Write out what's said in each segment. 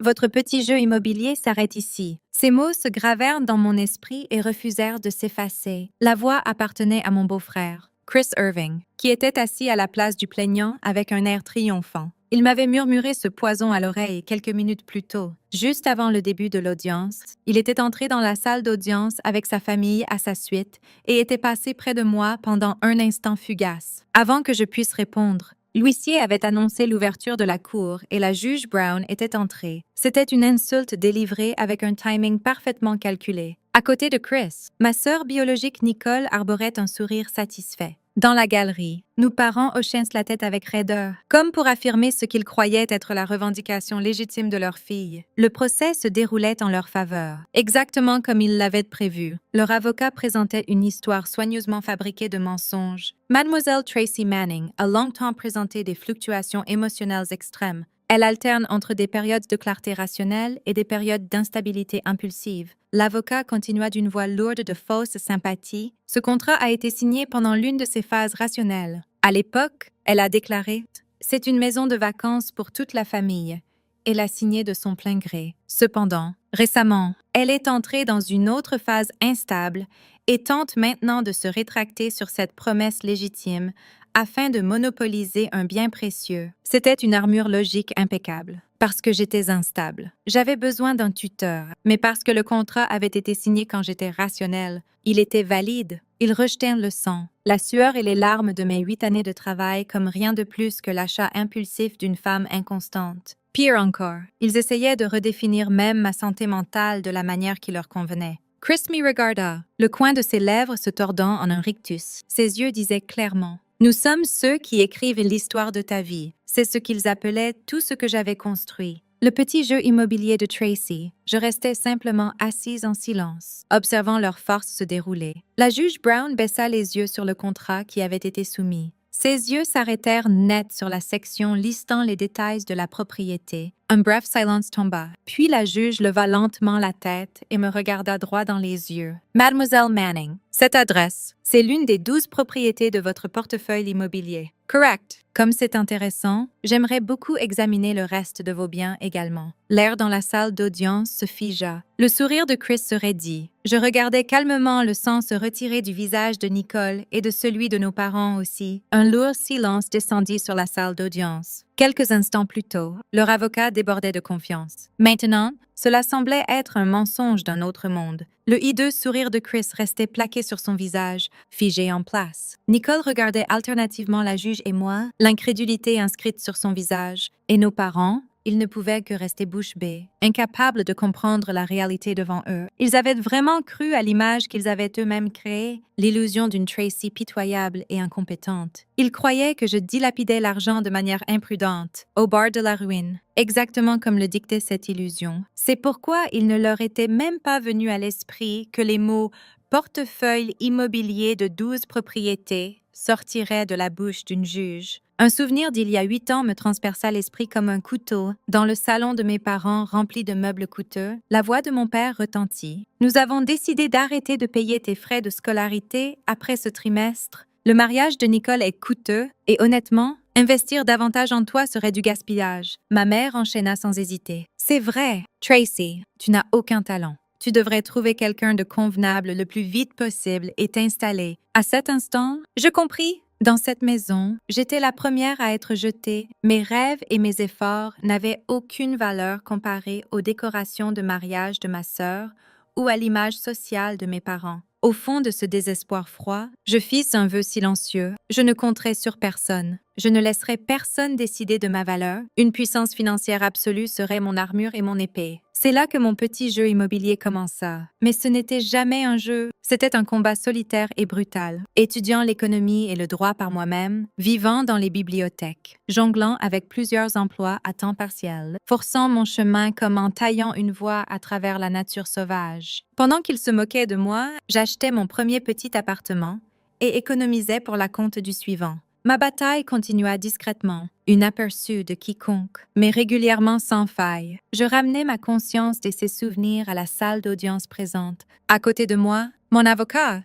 votre petit jeu immobilier s'arrête ici. Ces mots se gravèrent dans mon esprit et refusèrent de s'effacer. La voix appartenait à mon beau-frère, Chris Irving, qui était assis à la place du plaignant avec un air triomphant. Il m'avait murmuré ce poison à l'oreille quelques minutes plus tôt. Juste avant le début de l'audience, il était entré dans la salle d'audience avec sa famille à sa suite et était passé près de moi pendant un instant fugace. Avant que je puisse répondre, l'huissier avait annoncé l'ouverture de la cour et la juge Brown était entrée. C'était une insulte délivrée avec un timing parfaitement calculé. À côté de Chris, ma sœur biologique Nicole arborait un sourire satisfait. Dans la galerie, nos parents hochaient la tête avec raideur, comme pour affirmer ce qu'ils croyaient être la revendication légitime de leur fille. Le procès se déroulait en leur faveur, exactement comme ils l'avaient prévu. Leur avocat présentait une histoire soigneusement fabriquée de mensonges. Mademoiselle Tracy Manning a longtemps présenté des fluctuations émotionnelles extrêmes. Elle alterne entre des périodes de clarté rationnelle et des périodes d'instabilité impulsive. L'avocat continua d'une voix lourde de fausse sympathie. Ce contrat a été signé pendant l'une de ces phases rationnelles. À l'époque, elle a déclaré « C'est une maison de vacances pour toute la famille » et l'a signé de son plein gré. Cependant, récemment, elle est entrée dans une autre phase instable et tente maintenant de se rétracter sur cette promesse légitime afin de monopoliser un bien précieux. C'était une armure logique impeccable. Parce que j'étais instable. J'avais besoin d'un tuteur, mais parce que le contrat avait été signé quand j'étais rationnel, il était valide. Ils rejetèrent le sang, la sueur et les larmes de mes 8 années de travail comme rien de plus que l'achat impulsif d'une femme inconstante. Pire encore, ils essayaient de redéfinir même ma santé mentale de la manière qui leur convenait. Chris m'y regarda, le coin de ses lèvres se tordant en un rictus. Ses yeux disaient clairement « Nous sommes ceux qui écrivent l'histoire de ta vie. » C'est ce qu'ils appelaient tout ce que j'avais construit. Le petit jeu immobilier de Tracy. Je restais simplement assise en silence, observant leurs forces se dérouler. La juge Brown baissa les yeux sur le contrat qui avait été soumis. Ses yeux s'arrêtèrent net sur la section listant les détails de la propriété. Un bref silence tomba, puis la juge leva lentement la tête et me regarda droit dans les yeux. « Mademoiselle Manning, cette adresse, c'est l'une des 12 propriétés de votre portefeuille immobilier. Correct. Comme c'est intéressant, j'aimerais beaucoup examiner le reste de vos biens également. » L'air dans la salle d'audience se figea. Le sourire de Chris se raidit. Je regardais calmement le sang se retirer du visage de Nicole et de celui de nos parents aussi. Un lourd silence descendit sur la salle d'audience. Quelques instants plus tôt, leur avocat débordait de confiance. Maintenant, cela semblait être un mensonge d'un autre monde. Le hideux sourire de Chris restait plaqué sur son visage, figé en place. Nicole regardait alternativement la juge et moi, l'incrédulité inscrite sur son visage. Et nos parents, ils ne pouvaient que rester bouche bée, incapables de comprendre la réalité devant eux. Ils avaient vraiment cru à l'image qu'ils avaient eux-mêmes créée, l'illusion d'une Tracy pitoyable et incompétente. Ils croyaient que je dilapidais l'argent de manière imprudente, au bord de la ruine, exactement comme le dictait cette illusion. C'est pourquoi il ne leur était même pas venu à l'esprit que les mots « portefeuille immobilier de 12 propriétés » sortiraient de la bouche d'une juge. Un souvenir d'il y a 8 ans me transperça l'esprit comme un couteau. Dans le salon de mes parents rempli de meubles coûteux, la voix de mon père retentit. « Nous avons décidé d'arrêter de payer tes frais de scolarité après ce trimestre. Le mariage de Nicole est coûteux et honnêtement, investir davantage en toi serait du gaspillage. » Ma mère enchaîna sans hésiter. « C'est vrai, Tracy, tu n'as aucun talent. Tu devrais trouver quelqu'un de convenable le plus vite possible et t'installer. » À cet instant, je compris. Dans cette maison, j'étais la première à être jetée. Mes rêves et mes efforts n'avaient aucune valeur comparée aux décorations de mariage de ma sœur ou à l'image sociale de mes parents. Au fond de ce désespoir froid, je fis un vœu silencieux. Je ne compterai sur personne. Je ne laisserai personne décider de ma valeur. Une puissance financière absolue serait mon armure et mon épée. C'est là que mon petit jeu immobilier commença. Mais ce n'était jamais un jeu, c'était un combat solitaire et brutal. Étudiant l'économie et le droit par moi-même, vivant dans les bibliothèques, jonglant avec plusieurs emplois à temps partiel, forçant mon chemin comme en taillant une voie à travers la nature sauvage. Pendant qu'il se moquait de moi, j'achetais mon premier petit appartement et économisais pour la compte du suivant. Ma bataille continua discrètement, inaperçue de quiconque, mais régulièrement sans faille. Je ramenais ma conscience de ses souvenirs à la salle d'audience présente. À côté de moi, Mon avocat,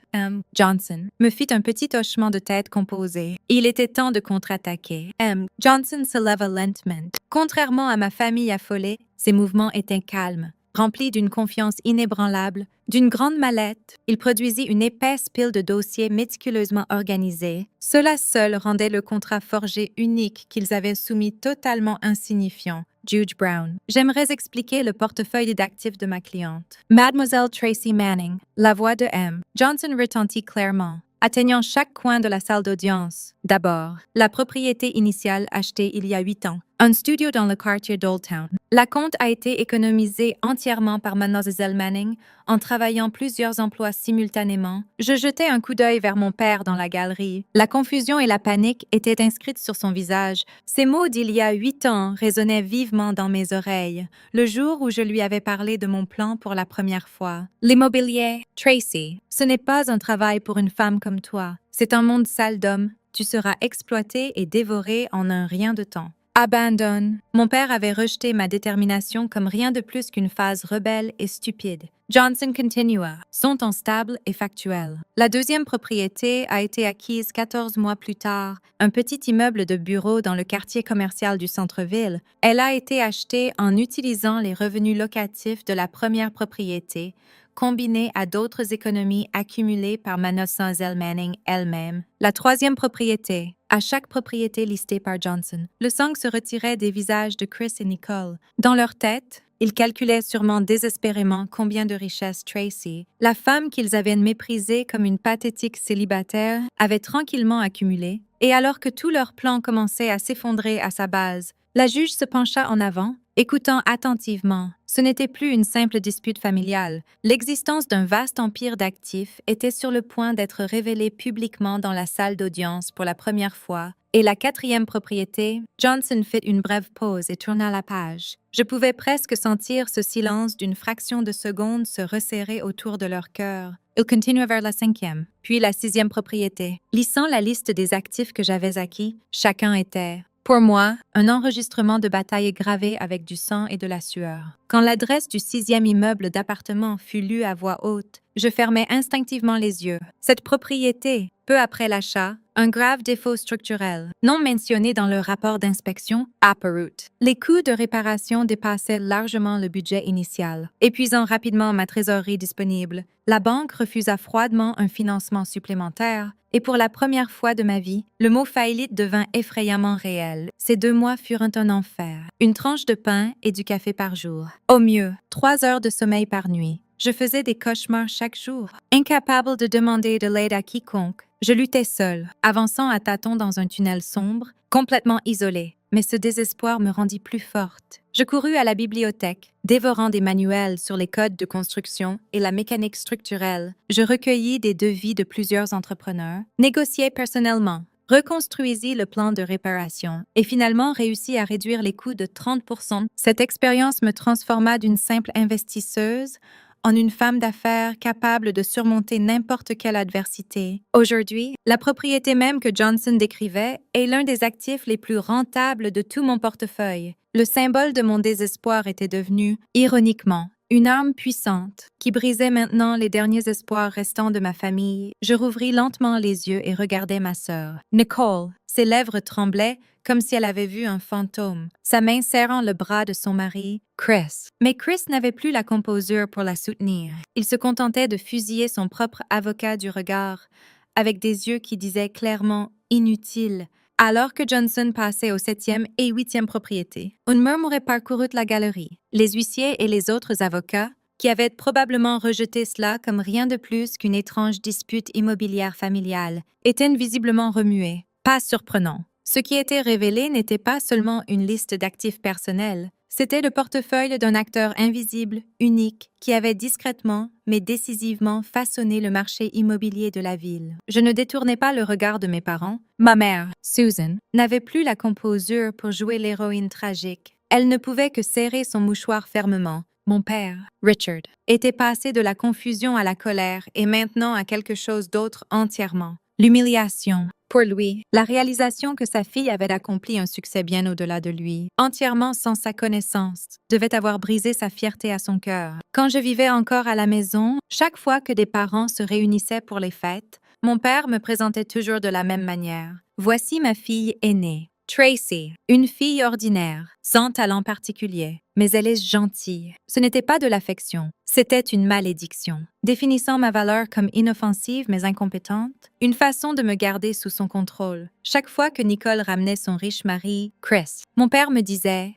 Johnson, me fit un petit hochement de tête composé. Il était temps de contre-attaquer. Johnson se leva lentement. Contrairement à ma famille affolée, ses mouvements étaient calmes. Rempli d'une confiance inébranlable, d'une grande mallette, il produisit une épaisse pile de dossiers méticuleusement organisés. Cela seul rendait le contrat forgé unique qu'ils avaient soumis totalement insignifiant. Juge Brown. J'aimerais expliquer le portefeuille d'actifs de ma cliente. Mademoiselle Tracy Manning, la voix de M. Johnson retentit clairement, atteignant chaque coin de la salle d'audience. D'abord, la propriété initiale achetée il y a 8 ans. Un studio dans le quartier d'Old Town. La compte a été économisée entièrement par Mademoiselle Manning en travaillant plusieurs emplois simultanément. Je jetai un coup d'œil vers mon père dans la galerie. La confusion et la panique étaient inscrites sur son visage. Ces mots d'il y a 8 ans résonnaient vivement dans mes oreilles, le jour où je lui avais parlé de mon plan pour la première fois. L'immobilier, Tracy, ce n'est pas un travail pour une femme comme toi. C'est un monde sale d'hommes. Tu seras exploité et dévoré en un rien de temps. Abandonne. Mon père avait rejeté ma détermination comme rien de plus qu'une phase rebelle et stupide. Johnson continua. Son ton stable et factuel. La deuxième propriété a été acquise 14 mois plus tard, un petit immeuble de bureau dans le quartier commercial du centre-ville. Elle a été achetée en utilisant les revenus locatifs de la première propriété, combinés à d'autres économies accumulées par Mademoiselle Manning elle-même. La troisième propriété. À chaque propriété listée par Johnson, le sang se retirait des visages de Chris et Nicole. Dans leur tête, ils calculaient sûrement désespérément combien de richesses Tracy, la femme qu'ils avaient méprisée comme une pathétique célibataire, avait tranquillement accumulé, et alors que tous leurs plans commençaient à s'effondrer à sa base, la juge se pencha en avant, écoutant attentivement. Ce n'était plus une simple dispute familiale. L'existence d'un vaste empire d'actifs était sur le point d'être révélée publiquement dans la salle d'audience pour la première fois, et la quatrième propriété, Johnson fit une brève pause et tourna la page. Je pouvais presque sentir ce silence d'une fraction de seconde se resserrer autour de leur cœur. Il continua vers la cinquième, puis la sixième propriété. Lissant la liste des actifs que j'avais acquis, chacun était, pour moi, un enregistrement de bataille gravé avec du sang et de la sueur. Quand l'adresse du sixième immeuble d'appartement fut lue à voix haute, je fermai instinctivement les yeux. Cette propriété, peu après l'achat, un grave défaut structurel, non mentionné dans le rapport d'inspection, apparut. Les coûts de réparation dépassaient largement le budget initial. Épuisant rapidement ma trésorerie disponible, la banque refusa froidement un financement supplémentaire, et pour la première fois de ma vie, le mot faillite devint effrayamment réel. Ces 2 mois furent un enfer. Une tranche de pain et du café par jour. Au mieux, 3 heures de sommeil par nuit. Je faisais des cauchemars chaque jour. Incapable de demander de l'aide à quiconque, je luttais seule, avançant à tâtons dans un tunnel sombre, complètement isolée. Mais ce désespoir me rendit plus forte. Je courus à la bibliothèque, dévorant des manuels sur les codes de construction et la mécanique structurelle. Je recueillis des devis de plusieurs entrepreneurs, négociai personnellement, reconstruisis le plan de réparation et finalement réussis à réduire les coûts de 30%. Cette expérience me transforma d'une simple investisseuse en une femme d'affaires capable de surmonter n'importe quelle adversité. Aujourd'hui, la propriété même que Johnson décrivait est l'un des actifs les plus rentables de tout mon portefeuille. Le symbole de mon désespoir était devenu, ironiquement, une arme puissante qui brisait maintenant les derniers espoirs restants de ma famille. Je rouvris lentement les yeux et regardai ma sœur. Nicole, ses lèvres tremblaient comme si elle avait vu un fantôme, sa main serrant le bras de son mari, Chris. Mais Chris n'avait plus la composure pour la soutenir. Il se contentait de fusiller son propre avocat du regard, avec des yeux qui disaient clairement « inutile ». Alors que Johnson passait aux 7e et 8e propriétés, un murmure parcourut la galerie. Les huissiers et les autres avocats, qui avaient probablement rejeté cela comme rien de plus qu'une étrange dispute immobilière familiale, étaient visiblement remués. Pas surprenant. Ce qui était révélé n'était pas seulement une liste d'actifs personnels, c'était le portefeuille d'un acteur invisible, unique, qui avait discrètement, mais décisivement façonné le marché immobilier de la ville. Je ne détournais pas le regard de mes parents. Ma mère, Susan, n'avait plus la composure pour jouer l'héroïne tragique. Elle ne pouvait que serrer son mouchoir fermement. Mon père, Richard, était passé de la confusion à la colère et maintenant à quelque chose d'autre entièrement. L'humiliation. Pour lui, la réalisation que sa fille avait accompli un succès bien au-delà de lui, entièrement sans sa connaissance, devait avoir brisé sa fierté à son cœur. Quand je vivais encore à la maison, chaque fois que des parents se réunissaient pour les fêtes, mon père me présentait toujours de la même manière. Voici ma fille aînée, Tracy, une fille ordinaire, sans talent particulier, mais elle est gentille. Ce n'était pas de l'affection, c'était une malédiction, définissant ma valeur comme inoffensive mais incompétente, une façon de me garder sous son contrôle. Chaque fois que Nicole ramenait son riche mari, Chris, mon père me disait: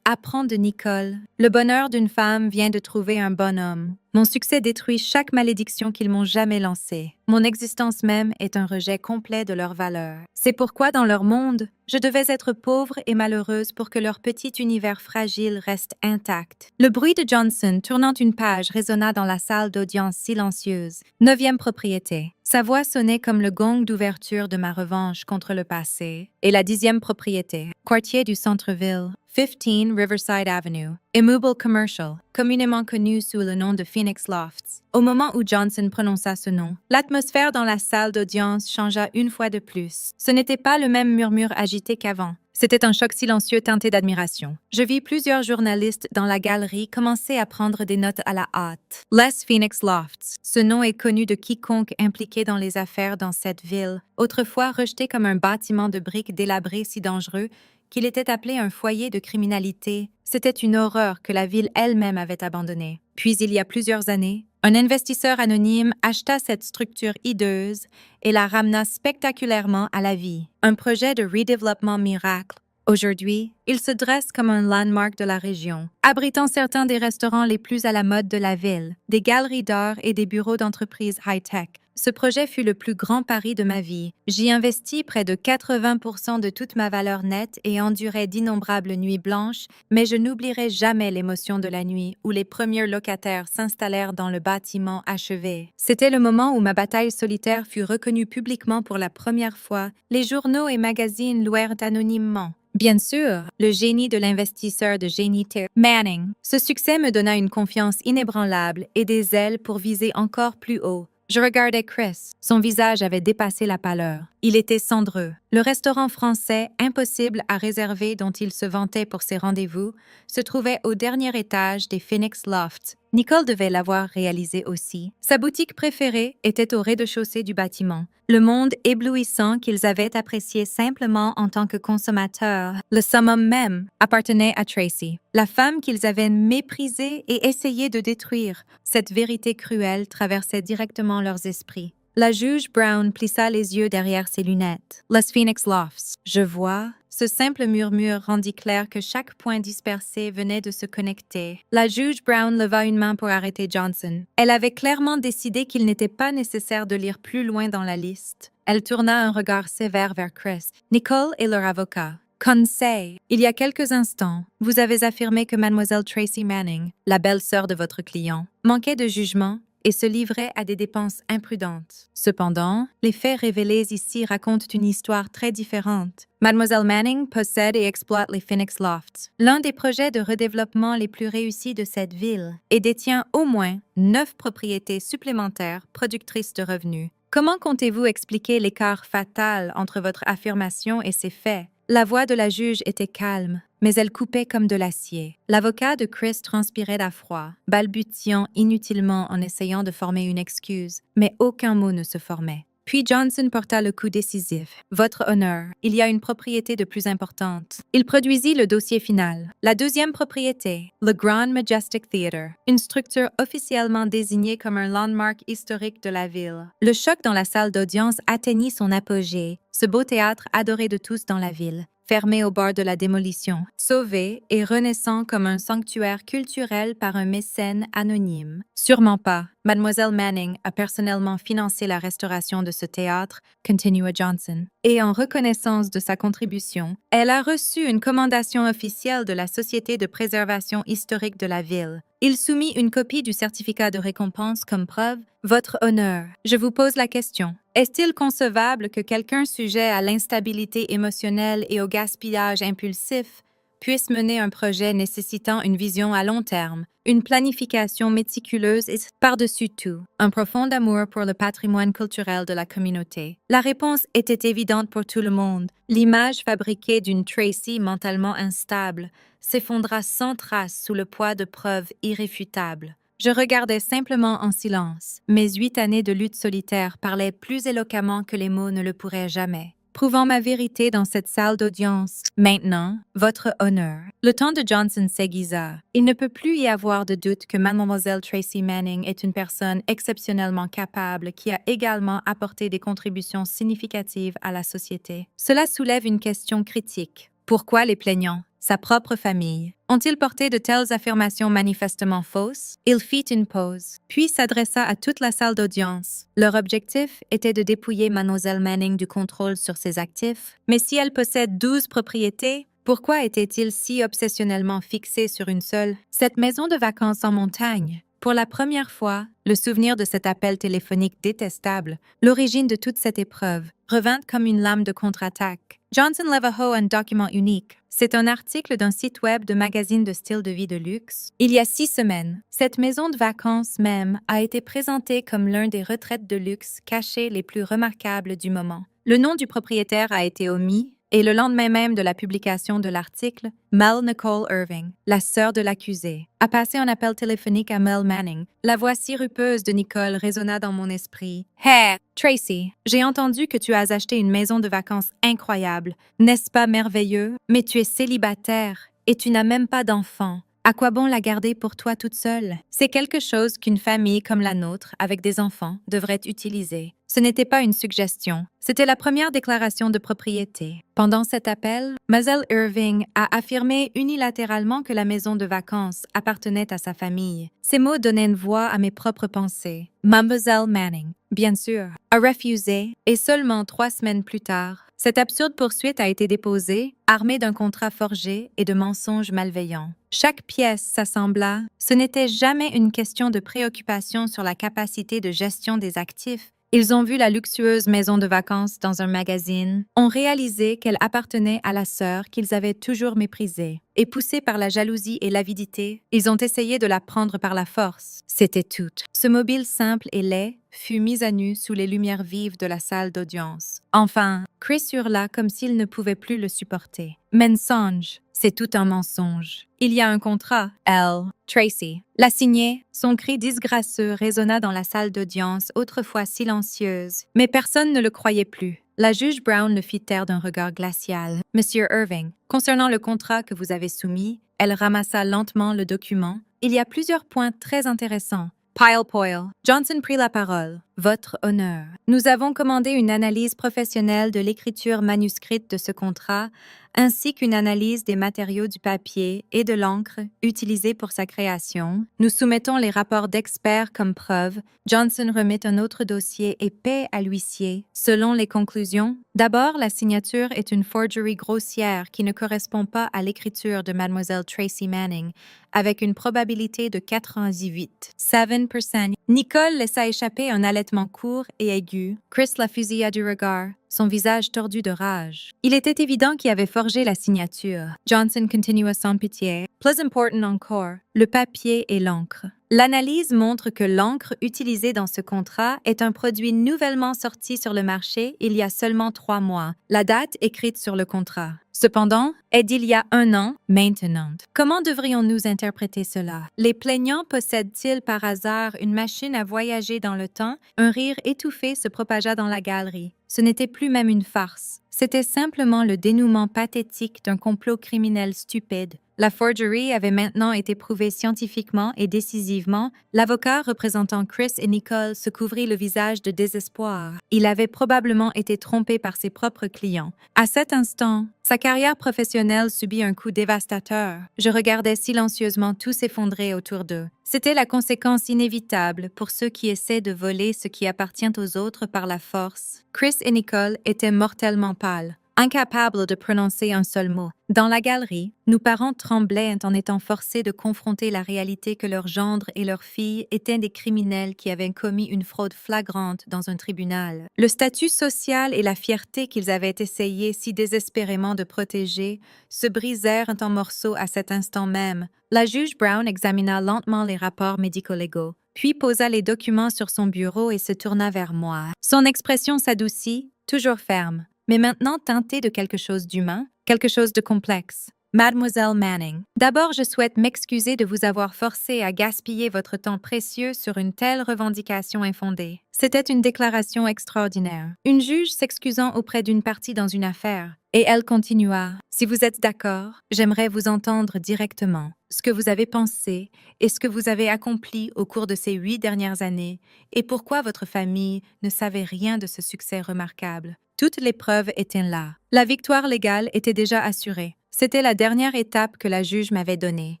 apprends de Nicole. Le bonheur d'une femme vient de trouver un bon homme. Mon succès détruit chaque malédiction qu'ils m'ont jamais lancée. Mon existence même est un rejet complet de leur valeur. C'est pourquoi dans leur monde, je devais être pauvre et malheureuse pour que leur petit univers fragile reste intact. Le bruit de Johnson tournant une page résonna dans la salle d'audience silencieuse. 9e propriété. Sa voix sonnait comme le gong d'ouverture de ma revanche contre le passé. Et la 10e propriété. Quartier du centre-ville. 15 Riverside Avenue, Immeuble Commercial, communément connu sous le nom de Phoenix Lofts. Au moment où Johnson prononça ce nom, l'atmosphère dans la salle d'audience changea une fois de plus. Ce n'était pas le même murmure agité qu'avant. C'était un choc silencieux teinté d'admiration. Je vis plusieurs journalistes dans la galerie commencer à prendre des notes à la hâte. Les Phoenix Lofts. Ce nom est connu de quiconque impliqué dans les affaires dans cette ville, autrefois rejeté comme un bâtiment de briques délabré si dangereux qu'il était appelé un foyer de criminalité. C'était une horreur que la ville elle-même avait abandonnée. Puis, il y a plusieurs années, un investisseur anonyme acheta cette structure hideuse et la ramena spectaculairement à la vie. Un projet de redéveloppement miracle. Aujourd'hui, il se dresse comme un landmark de la région, abritant certains des restaurants les plus à la mode de la ville, des galeries d'art et des bureaux d'entreprise high-tech. Ce projet fut le plus grand pari de ma vie. J'y investis près de 80% de toute ma valeur nette et endurai d'innombrables nuits blanches, mais je n'oublierai jamais l'émotion de la nuit où les premiers locataires s'installèrent dans le bâtiment achevé. C'était le moment où ma bataille solitaire fut reconnue publiquement pour la première fois. Les journaux et magazines louèrent anonymement. Bien sûr, le génie de l'investisseur de génie Terry Manning. Ce succès me donna une confiance inébranlable et des ailes pour viser encore plus haut. Je regardais Chris. Son visage avait dépassé la pâleur. Il était cendreux. Le restaurant français, impossible à réserver dont il se vantait pour ses rendez-vous, se trouvait au dernier étage des Phoenix Lofts. Nicole devait l'avoir réalisé aussi. Sa boutique préférée était au rez-de-chaussée du bâtiment. Le monde éblouissant qu'ils avaient apprécié simplement en tant que consommateurs, le summum même, appartenait à Tracy, la femme qu'ils avaient méprisée et essayé de détruire. Cette vérité cruelle traversait directement leurs esprits. La juge Brown plissa les yeux derrière ses lunettes. Les Phoenix Lofts. Je vois. Ce simple murmure rendit clair que chaque point dispersé venait de se connecter. La juge Brown leva une main pour arrêter Johnson. Elle avait clairement décidé qu'il n'était pas nécessaire de lire plus loin dans la liste. Elle tourna un regard sévère vers Chris, Nicole et leur avocat. Conseil. Il y a quelques instants, vous avez affirmé que Mademoiselle Tracy Manning, la belle-sœur de votre client, manquait de jugement et se livrait à des dépenses imprudentes. Cependant, les faits révélés ici racontent une histoire très différente. Mademoiselle Manning possède et exploite les Phoenix Lofts, l'un des projets de redéveloppement les plus réussis de cette ville, et détient au moins 9 propriétés supplémentaires productrices de revenus. Comment comptez-vous expliquer l'écart fatal entre votre affirmation et ces faits? La voix de la juge était calme, mais elle coupait comme de l'acier. L'avocat de Chris transpirait d'effroi, balbutiant inutilement en essayant de former une excuse, mais aucun mot ne se formait. Puis Johnson porta le coup décisif. Votre honneur, il y a une propriété de plus importante. Il produisit le dossier final. La 2e propriété, le Grand Majestic Theatre, une structure officiellement désignée comme un landmark historique de la ville. Le choc dans la salle d'audience atteignit son apogée. Ce beau théâtre adoré de tous dans la ville, fermé au bord de la démolition, sauvé et renaissant comme un sanctuaire culturel par un mécène anonyme. Sûrement pas. Mademoiselle Manning a personnellement financé la restauration de ce théâtre, continua Johnson. Et en reconnaissance de sa contribution, elle a reçu une commandation officielle de la Société de préservation historique de la ville. Il soumit une copie du certificat de récompense comme preuve. Votre honneur, je vous pose la question. Est-il concevable que quelqu'un sujet à l'instabilité émotionnelle et au gaspillage impulsif puisse mener un projet nécessitant une vision à long terme, une planification méticuleuse et par-dessus tout, un profond amour pour le patrimoine culturel de la communauté. La réponse était évidente pour tout le monde. L'image fabriquée d'une Tracy mentalement instable s'effondra sans trace sous le poids de preuves irréfutables. Je regardais simplement en silence. Mes 8 années de lutte solitaire parlaient plus éloquemment que les mots ne le pourraient jamais. Prouvant ma vérité dans cette salle d'audience. Maintenant, votre honneur. Le temps de Johnson s'aiguisa. Il ne peut plus y avoir de doute que Mademoiselle Tracy Manning est une personne exceptionnellement capable qui a également apporté des contributions significatives à la société. Cela soulève une question critique. Pourquoi les plaignants? Sa propre famille. Ont-ils porté de telles affirmations manifestement fausses? Il fit une pause, puis s'adressa à toute la salle d'audience. Leur objectif était de dépouiller Mademoiselle Manning du contrôle sur ses actifs. Mais si elle possède 12 propriétés, pourquoi était-il si obsessionnellement fixé sur une seule? Cette maison de vacances en montagne. Pour la première fois, le souvenir de cet appel téléphonique détestable, l'origine de toute cette épreuve, revint comme une lame de contre-attaque. Johnson Levaho, un document unique. C'est un article d'un site web de magazine de style de vie de luxe. Il y a 6 semaines, cette maison de vacances même a été présentée comme l'un des retraites de luxe cachées les plus remarquables du moment. Le nom du propriétaire a été omis, et le lendemain même de la publication de l'article, Mel Nicole Irving, la sœur de l'accusé, a passé un appel téléphonique à Mel Manning. La voix sirupeuse de Nicole résonna dans mon esprit. « Hey, Tracy, j'ai entendu que tu as acheté une maison de vacances incroyable. N'est-ce pas merveilleux? Mais tu es célibataire et tu n'as même pas d'enfant. À quoi bon la garder pour toi toute seule? C'est quelque chose qu'une famille comme la nôtre, avec des enfants, devrait utiliser. Ce n'était pas une suggestion, c'était la première déclaration de propriété. Pendant cet appel, Mademoiselle Irving a affirmé unilatéralement que la maison de vacances appartenait à sa famille. Ces mots donnaient une voix à mes propres pensées. Mademoiselle Manning, bien sûr, a refusé, et seulement 3 semaines plus tard, cette absurde poursuite a été déposée, armée d'un contrat forgé et de mensonges malveillants. Chaque pièce s'assembla. Ce n'était jamais une question de préoccupation sur la capacité de gestion des actifs. Ils ont vu la luxueuse maison de vacances dans un magazine, ont réalisé qu'elle appartenait à la sœur qu'ils avaient toujours méprisée. Et poussés par la jalousie et l'avidité, ils ont essayé de la prendre par la force. C'était tout. Ce mobile simple et laid fut mis à nu sous les lumières vives de la salle d'audience. Enfin, Chris hurla comme s'il ne pouvait plus le supporter. Mensonge, c'est tout un mensonge. Il y a un contrat, elle, Tracy, l'a signé. Son cri disgracieux résonna dans la salle d'audience, autrefois silencieuse, mais personne ne le croyait plus. La juge Brown le fit taire d'un regard glacial. « Monsieur Irving, concernant le contrat que vous avez soumis, elle ramassa lentement le document. Il y a plusieurs points très intéressants. Pile Poil. Johnson prit la parole. Votre honneur. Nous avons commandé une analyse professionnelle de l'écriture manuscrite de ce contrat, ainsi qu'une analyse des matériaux du papier et de l'encre utilisés pour sa création. Nous soumettons les rapports d'experts comme preuve. Johnson remit un autre dossier épais à l'huissier. Selon les conclusions, d'abord, la signature est une forgerie grossière qui ne correspond pas à l'écriture de Mademoiselle Tracy Manning, avec une probabilité de 98. 7%. Nicole laissa échapper un halètement court et aigu. Chris la fusilla du regard, son visage tordu de rage. Il était évident qu'il avait forgé la signature. Johnson continua sans pitié. Plus important encore, le papier et l'encre. L'analyse montre que l'encre utilisée dans ce contrat est un produit nouvellement sorti sur le marché il y a seulement 3 mois. La date écrite sur le contrat, cependant, est d'il y a 1 an maintenant. Comment devrions-nous interpréter cela? Les plaignants possèdent-ils par hasard une machine à voyager dans le temps? Un rire étouffé se propagea dans la galerie. Ce n'était plus même une farce. C'était simplement le dénouement pathétique d'un complot criminel stupide. La forgerie avait maintenant été prouvée scientifiquement et décisivement. L'avocat représentant Chris et Nicole se couvrit le visage de désespoir. Il avait probablement été trompé par ses propres clients. À cet instant, sa carrière professionnelle subit un coup dévastateur. Je regardais silencieusement tout s'effondrer autour d'eux. C'était la conséquence inévitable pour ceux qui essaient de voler ce qui appartient aux autres par la force. Chris et Nicole étaient mortellement pâles. « incapables de prononcer un seul mot. Dans la galerie, nos parents tremblaient en étant forcés de confronter la réalité que leur gendre et leur fille étaient des criminels qui avaient commis une fraude flagrante dans un tribunal. Le statut social et la fierté qu'ils avaient essayé si désespérément de protéger se brisèrent en morceaux à cet instant même. La juge Brown examina lentement les rapports médico-légaux, puis posa les documents sur son bureau et se tourna vers moi. Son expression s'adoucit, toujours ferme, mais maintenant teintée de quelque chose d'humain, quelque chose de complexe. Mademoiselle Manning, d'abord je souhaite m'excuser de vous avoir forcé à gaspiller votre temps précieux sur une telle revendication infondée. C'était une déclaration extraordinaire. Une juge s'excusant auprès d'une partie dans une affaire. Et elle continua. Si vous êtes d'accord, j'aimerais vous entendre directement. Ce que vous avez pensé et ce que vous avez accompli au cours de ces 8 dernières années et pourquoi votre famille ne savait rien de ce succès remarquable. Toutes les preuves étaient là. La victoire légale était déjà assurée. C'était la dernière étape que la juge m'avait donnée.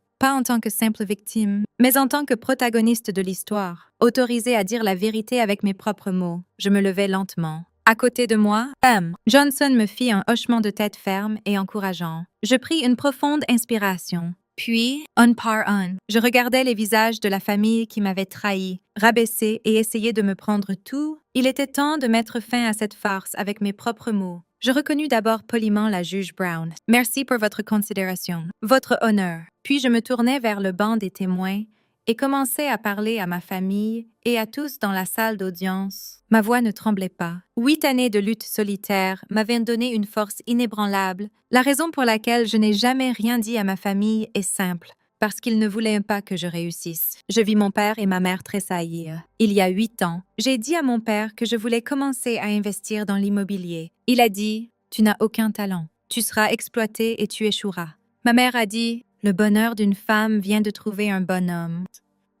Pas en tant que simple victime, mais en tant que protagoniste de l'histoire. Autorisée à dire la vérité avec mes propres mots, je me levai lentement. À côté de moi, Johnson me fit un hochement de tête ferme et encourageant. Je pris une profonde inspiration. Puis, un par un, je regardais les visages de la famille qui m'avait trahi, rabaissé et essayé de me prendre tout. Il était temps de mettre fin à cette farce avec mes propres mots. Je reconnus d'abord poliment la juge Brown. Merci pour votre considération, votre honneur. Puis je me tournai vers le banc des témoins et commençai à parler à ma famille et à tous dans la salle d'audience. Ma voix ne tremblait pas. 8 années de lutte solitaire m'avaient donné une force inébranlable. La raison pour laquelle je n'ai jamais rien dit à ma famille est simple. Parce qu'ils ne voulaient pas que je réussisse. Je vis mon père et ma mère tressaillir. Il y a 8 ans, j'ai dit à mon père que je voulais commencer à investir dans l'immobilier. Il a dit « Tu n'as aucun talent. Tu seras exploité et tu échoueras. » Ma mère a dit « Le bonheur d'une femme vient de trouver un bon homme. »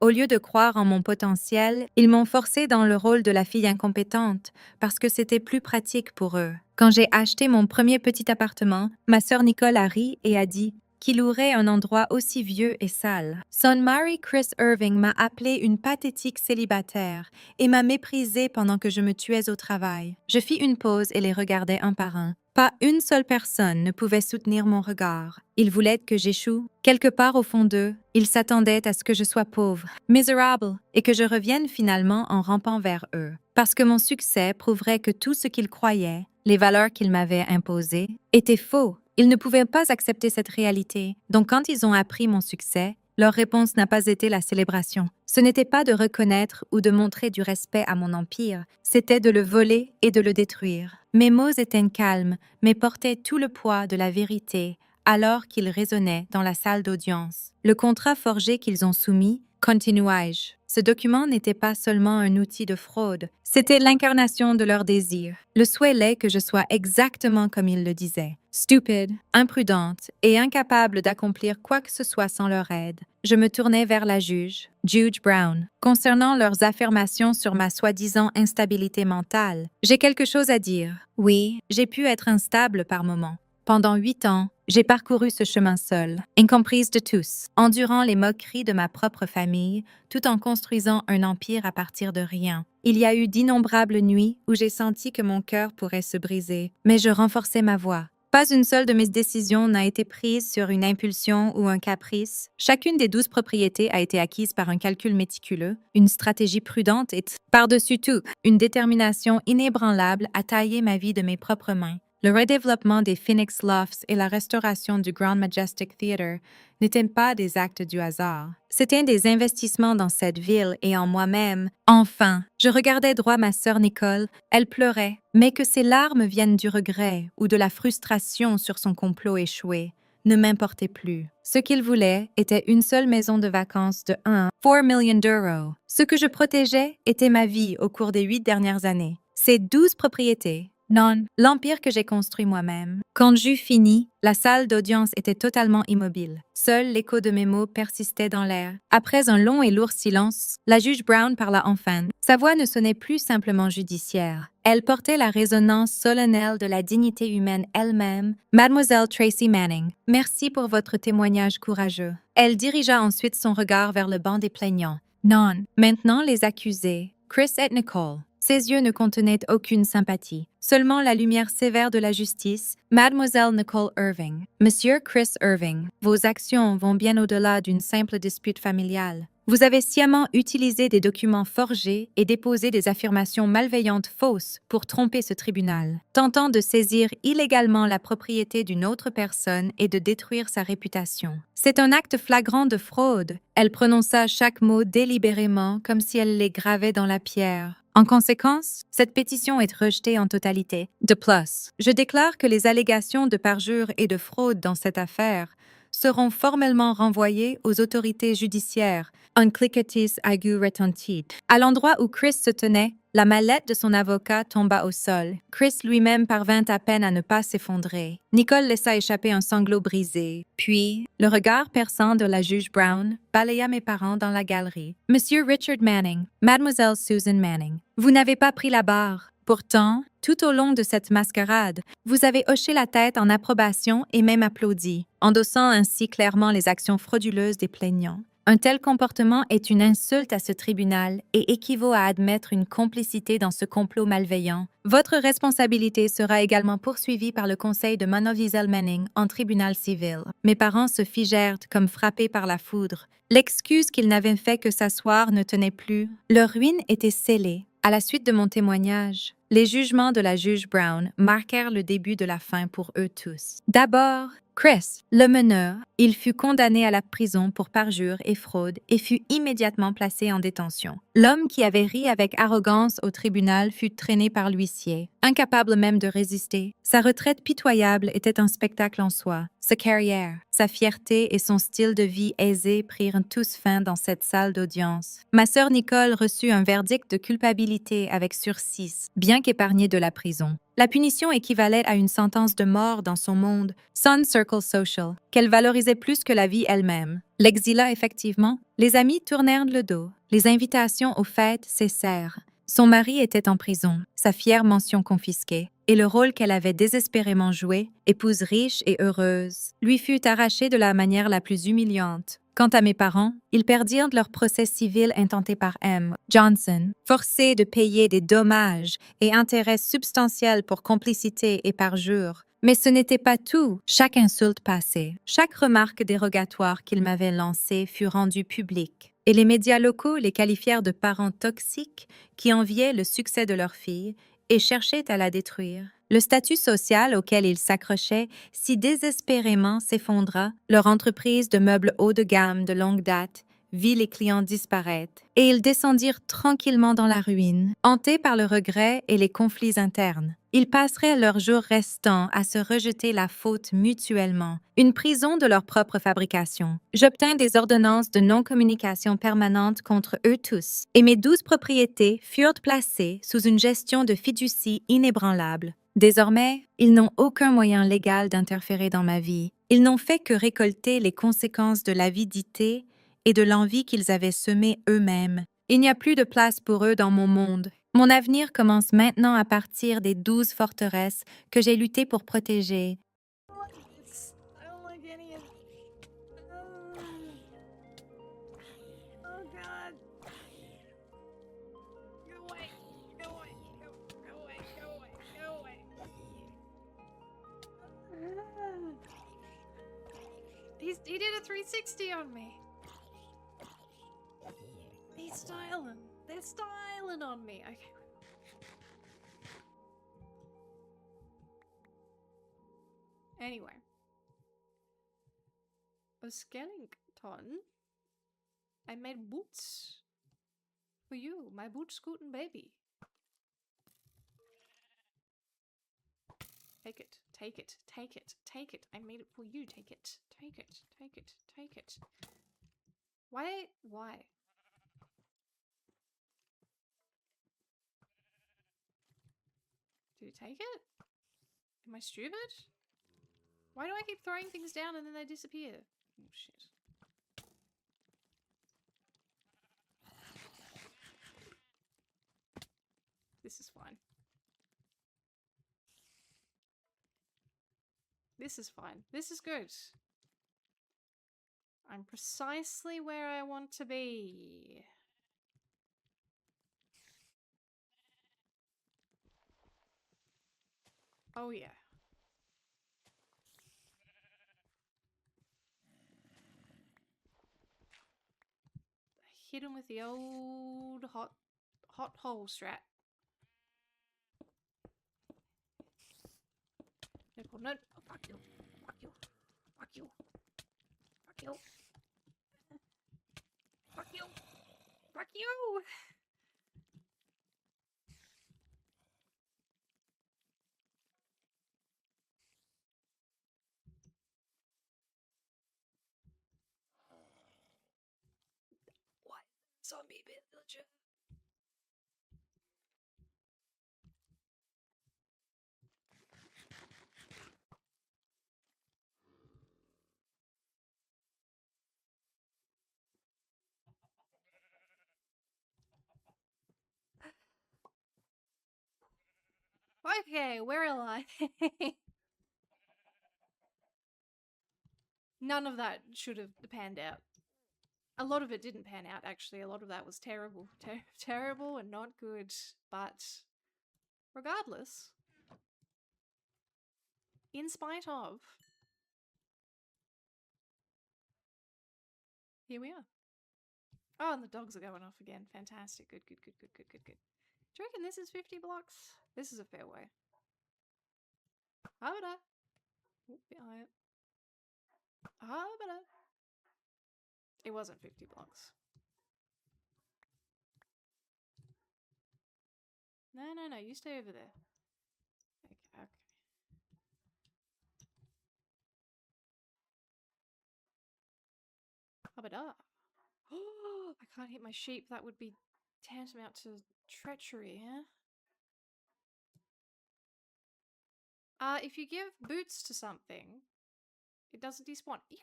Au lieu de croire en mon potentiel, ils m'ont forcé dans le rôle de la fille incompétente parce que c'était plus pratique pour eux. Quand j'ai acheté mon premier petit appartement, ma sœur Nicole a ri et a dit qu'il louerait un endroit aussi vieux et sale. Son mari Chris Irving m'a appelée une pathétique célibataire et m'a méprisée pendant que je me tuais au travail. Je fis une pause et les regardai un par un. Pas une seule personne ne pouvait soutenir mon regard. Ils voulaient que j'échoue. Quelque part au fond d'eux, ils s'attendaient à ce que je sois pauvre, misérable, et que je revienne finalement en rampant vers eux. Parce que mon succès prouverait que tout ce qu'ils croyaient, les valeurs qu'ils m'avaient imposées, étaient faux. Ils ne pouvaient pas accepter cette réalité. Donc quand ils ont appris mon succès, leur réponse n'a pas été la célébration. Ce n'était pas de reconnaître ou de montrer du respect à mon empire, c'était de le voler et de le détruire. Mes mots étaient calmes, mais portaient tout le poids de la vérité, alors qu'ils résonnaient dans la salle d'audience. Le contrat forgé qu'ils ont soumis, continuai-je. Ce document n'était pas seulement un outil de fraude, c'était l'incarnation de leur désir. Le souhait laid que je sois exactement comme ils le disaient. Stupide, imprudente et incapable d'accomplir quoi que ce soit sans leur aide. Je me tournai vers la juge, Juge Brown, concernant leurs affirmations sur ma soi-disant instabilité mentale. J'ai quelque chose à dire. Oui, j'ai pu être instable par moments. Pendant 8 ans, j'ai parcouru ce chemin seul, incomprise de tous, endurant les moqueries de ma propre famille, tout en construisant un empire à partir de rien. Il y a eu d'innombrables nuits où j'ai senti que mon cœur pourrait se briser, mais je renforçais ma voix. Pas une seule de mes décisions n'a été prise sur une impulsion ou un caprice. Chacune des 12 propriétés a été acquise par un calcul méticuleux, une stratégie prudente et, par-dessus tout, une détermination inébranlable à tailler ma vie de mes propres mains. Le redéveloppement des Phoenix Lofts et la restauration du Grand Majestic Theatre n'étaient pas des actes du hasard. C'étaient des investissements dans cette ville et en moi-même. Enfin, je regardais droit ma sœur Nicole. Elle pleurait, mais que ses larmes viennent du regret ou de la frustration sur son complot échoué ne m'importait plus. Ce qu'il voulait était une seule maison de vacances de 4 millions d'euros. Ce que je protégeais était ma vie au cours des 8 dernières années. Ces 12 propriétés. Non, l'empire que j'ai construit moi-même. Quand j'eus fini, la salle d'audience était totalement immobile. Seul l'écho de mes mots persistait dans l'air. Après un long et lourd silence, la juge Brown parla enfin. Sa voix ne sonnait plus simplement judiciaire. Elle portait la résonance solennelle de la dignité humaine elle-même. Mademoiselle Tracy Manning, merci pour votre témoignage courageux. Elle dirigea ensuite son regard vers le banc des plaignants. Non, maintenant les accusés, Chris et Nicole. Ses yeux ne contenaient aucune sympathie, seulement la lumière sévère de la justice. Mademoiselle Nicole Irving, Monsieur Chris Irving, vos actions vont bien au-delà d'une simple dispute familiale. Vous avez sciemment utilisé des documents forgés et déposé des affirmations malveillantes fausses pour tromper ce tribunal, tentant de saisir illégalement la propriété d'une autre personne et de détruire sa réputation. C'est un acte flagrant de fraude. Elle prononça chaque mot délibérément comme si elle les gravait dans la pierre. En conséquence, cette pétition est rejetée en totalité. De plus, je déclare que les allégations de parjure et de fraude dans cette affaire seront formellement renvoyées aux autorités judiciaires. Un cliquetis aigu retentit. À l'endroit où Chris se tenait, la mallette de son avocat tomba au sol. Chris lui-même parvint à peine à ne pas s'effondrer. Nicole laissa échapper un sanglot brisé. Puis, le regard perçant de la juge Brown balaya mes parents dans la galerie. Monsieur Richard Manning, Mademoiselle Susan Manning, vous n'avez pas pris la barre. Pourtant, tout au long de cette mascarade, vous avez hoché la tête en approbation et même applaudi, endossant ainsi clairement les actions frauduleuses des plaignants. Un tel comportement est une insulte à ce tribunal et équivaut à admettre une complicité dans ce complot malveillant. Votre responsabilité sera également poursuivie par le conseil de Mademoiselle Manning en tribunal civil. Mes parents se figèrent comme frappés par la foudre. L'excuse qu'ils n'avaient fait que s'asseoir ne tenait plus. Leur ruine était scellée. À la suite de mon témoignage, les jugements de la juge Brown marquèrent le début de la fin pour eux tous. D'abord, Chris, le meneur, il fut condamné à la prison pour parjure et fraude et fut immédiatement placé en détention. L'homme qui avait ri avec arrogance au tribunal fut traîné par l'huissier, incapable même de résister. Sa retraite pitoyable était un spectacle en soi. Sa carrière, sa fierté et son style de vie aisé prirent tous fin dans cette salle d'audience. Ma sœur Nicole reçut un verdict de culpabilité avec sursis, bien qu'épargnée de la prison. La punition équivalait à une sentence de mort dans son monde, Sun Circle Social, qu'elle valorisait plus que la vie elle-même. L'exila effectivement, les amis tournèrent le dos, les invitations aux fêtes cessèrent. Son mari était en prison, sa fière mention confisquée, et le rôle qu'elle avait désespérément joué, épouse riche et heureuse, lui fut arraché de la manière la plus humiliante. Quant à mes parents, ils perdirent leur procès civil intenté par M. Johnson, forcés de payer des dommages et intérêts substantiels pour complicité et parjure. Mais ce n'était pas tout. Chaque insulte passée, chaque remarque dérogatoire qu'ils m'avaient lancée fut rendue publique. Et les médias locaux les qualifièrent de parents toxiques qui enviaient le succès de leur fille et cherchaient à la détruire. Le statut social auquel ils s'accrochaient si désespérément s'effondra, leur entreprise de meubles haut de gamme de longue date vit les clients disparaître, et ils descendirent tranquillement dans la ruine, hantés par le regret et les conflits internes. Ils passeraient leurs jours restants à se rejeter la faute mutuellement, une prison de leur propre fabrication. J'obtins des ordonnances de non-communication permanente contre eux tous, et mes 12 propriétés furent placées sous une gestion de fiducie inébranlable. Désormais, ils n'ont aucun moyen légal d'interférer dans ma vie. Ils n'ont fait que récolter les conséquences de l'avidité et de l'envie qu'ils avaient semée eux-mêmes. Il n'y a plus de place pour eux dans mon monde. Mon avenir commence maintenant à partir des 12 forteresses que j'ai lutté pour protéger. He did a 360 on me. He's styling. They're styling on me. Okay. Anyway. A Skellington. I made boots. For you, my boot scooting baby. Take it, take it, take it, take it. I made it for you. Take it, take it, take it, take it. Why? Why? Did you take it? Am I stupid? Why do I keep throwing things down and then they disappear? Oh, shit. This is fine. This is fine. This is good. I'm precisely where I want to be. Oh, yeah. Hit him with the old hot hole strat. No, oh, fuck you. Fuck you. Fuck you. Fuck you. Fuck you. Fuck you. What? Zombie villager. Okay, where am I? None of that should have panned out. A lot of it didn't pan out, actually. A lot of that was terrible. Terrible and not good. But regardless, in spite of, here we are. Oh, and the dogs are going off again. Fantastic. Good, good, good, good, good, good, good. Do you reckon this is 50 blocks? This is a fair way. Habada. Behind it. Habada. It wasn't 50 blocks. No, no, no. You stay over there. Okay, okay. Habada. Oh, I can't hit my sheep. That would be tantamount to treachery, huh? If you give boots to something, it doesn't despawn. Are you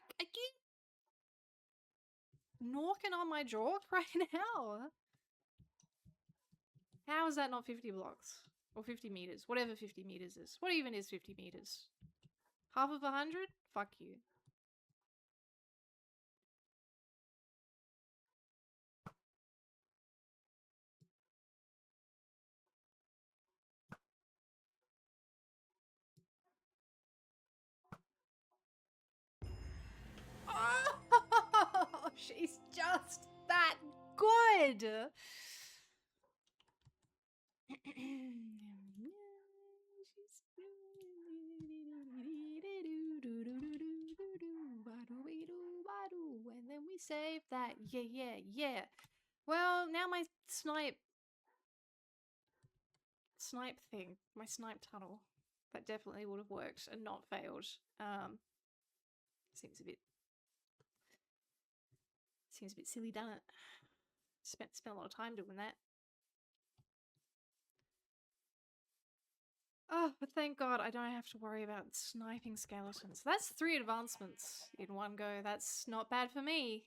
knocking on my jaw right now? How is that not 50 blocks? Or 50 meters? Whatever 50 meters is. What even is 50 meters? Half of 100? Fuck you. Oh, she's just that good. And then we save that. Yeah, yeah, yeah. Well, now my snipe thing, my snipe tunnel, that definitely would have worked and not failed. Seems a bit silly, doesn't it? Spent a lot of time doing that. Oh, but thank God I don't have to worry about sniping skeletons. That's 3 advancements in one go. That's not bad for me.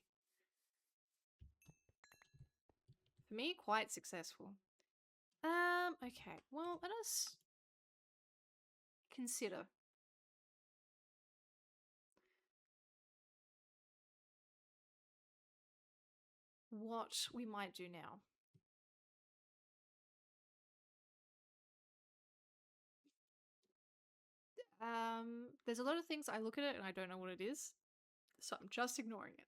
For me, quite successful. Okay. Well, let us consider. What we might do now. There's a lot of things I look at it and I don't know what it is, so I'm just ignoring it.